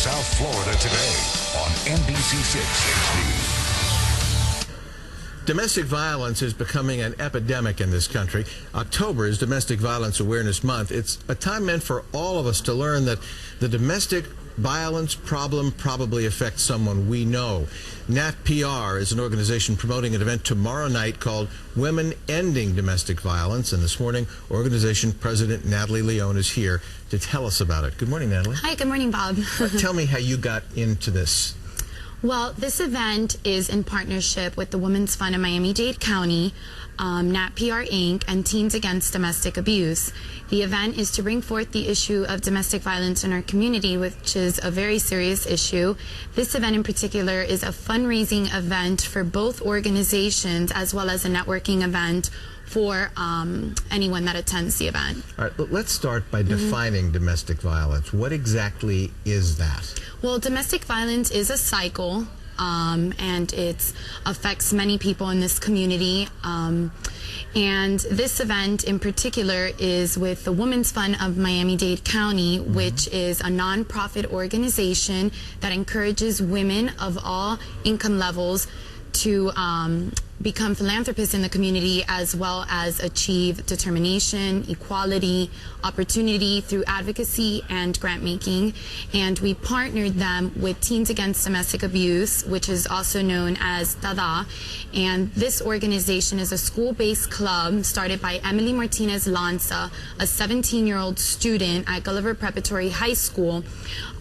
South Florida today on NBC 6 HD. Domestic violence is becoming an epidemic in this country. October is Domestic Violence Awareness Month. It's a time meant for all of us to learn that the domestic violence problem probably affects someone we know. NatPR is an organization promoting an event tomorrow night called Women Ending Domestic Violence. And this morning, organization president Natalie Leone is here to tell us about it. Good morning, Natalie. Hi, good morning, Bob. Tell me how you got into this. Well, this event is in partnership with the Women's Fund of Miami-Dade County, NatPR Inc., and Teens Against Domestic Abuse. The event is to bring forth the issue of domestic violence in our community, which is a very serious issue. This event in particular is a fundraising event for both organizations as well as a networking event for anyone that attends the event. All right, let's start by defining domestic violence. What exactly is that? Well, domestic violence is a cycle, and it affects many people in this community. And this event in particular is with the Women's Fund of Miami-Dade County, which is a nonprofit organization that encourages women of all income levels to become philanthropists in the community, as well as achieve determination, equality, opportunity through advocacy and grant making. And we partnered them with Teens Against Domestic Abuse, which is also known as DADA. And this organization is a school-based club started by Emily Martinez Lanza, a 17-year-old student at Gulliver Preparatory High School,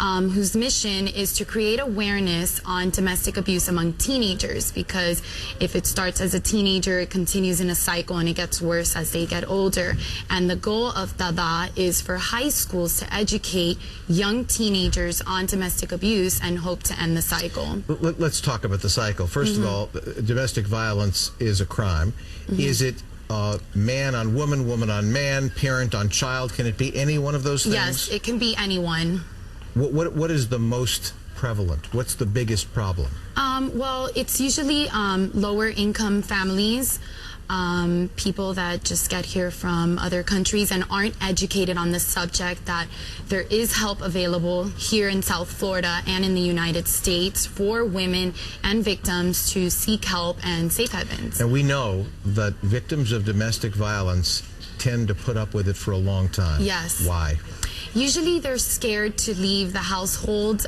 whose mission is to create awareness on domestic abuse among teenagers, because if it starts as a teenager, it continues in a cycle and it gets worse as they get older. And the goal of DADA is for high schools to educate young teenagers on domestic abuse and hope to end the cycle. Let's talk about the cycle. First of all, domestic violence is a crime. Is it man on woman, woman on man, parent on child? Can it be any one of those things? Yes, it can be anyone. What is the most prevalent? What's the biggest problem? Well, it's usually lower income families, people that just get here from other countries and aren't educated on the subject, that there is help available here in South Florida and in the United States for women and victims to seek help and safe havens. And we know that victims of domestic violence tend to put up with it for a long time. Yes. Why? Usually they're scared to leave the household.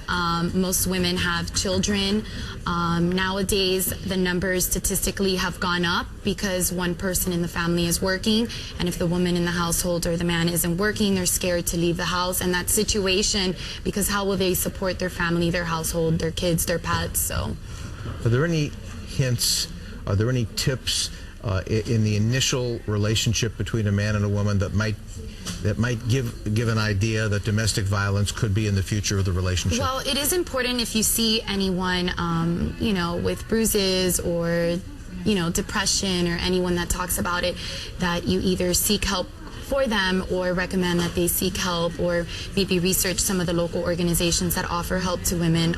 Most women have children. Nowadays, the numbers statistically have gone up because one person in the family is working, and if the woman in the household or the man isn't working, they're scared to leave the house and that situation, because how will they support their family, their household, their kids, their pets? So, are there any hints, are there any tips in the initial relationship between a man and a woman that might give an idea that domestic violence could be in the future of the relationship? Well, it is important if you see anyone, you know, with bruises or, you know, depression, or anyone that talks about it, that you either seek help for them or recommend that they seek help, or maybe research some of the local organizations that offer help to women.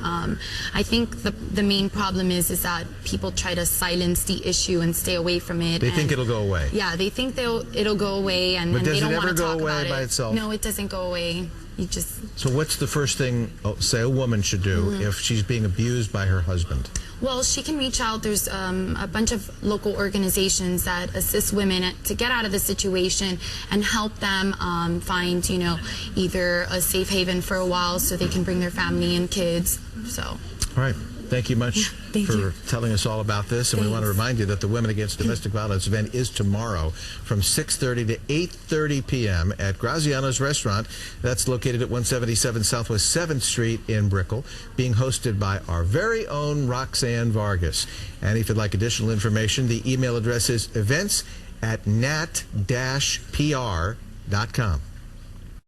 I think the main problem is that people try to silence the issue and stay away from it. They think it'll go away. Yeah, they think it'll go away, and they don't want to talk about it. But does it ever go away by itself? No, it doesn't go away. You just... So what's the first thing, say, a woman should do if she's being abused by her husband? Well, she can reach out. There's a bunch of local organizations that assist women to get out of the situation and help them find, you know, either a safe haven for a while so they can bring their family and kids. So. All right. Thank you much for telling us all about this. And we want to remind you that the Women Against Domestic Violence event is tomorrow from 6:30 to 8:30 p.m. at Graziano's Restaurant. That's located at 177 Southwest 7th Street in Brickell, being hosted by our very own Roxanne Vargas. And if you'd like additional information, the email address is events@nat-pr.com.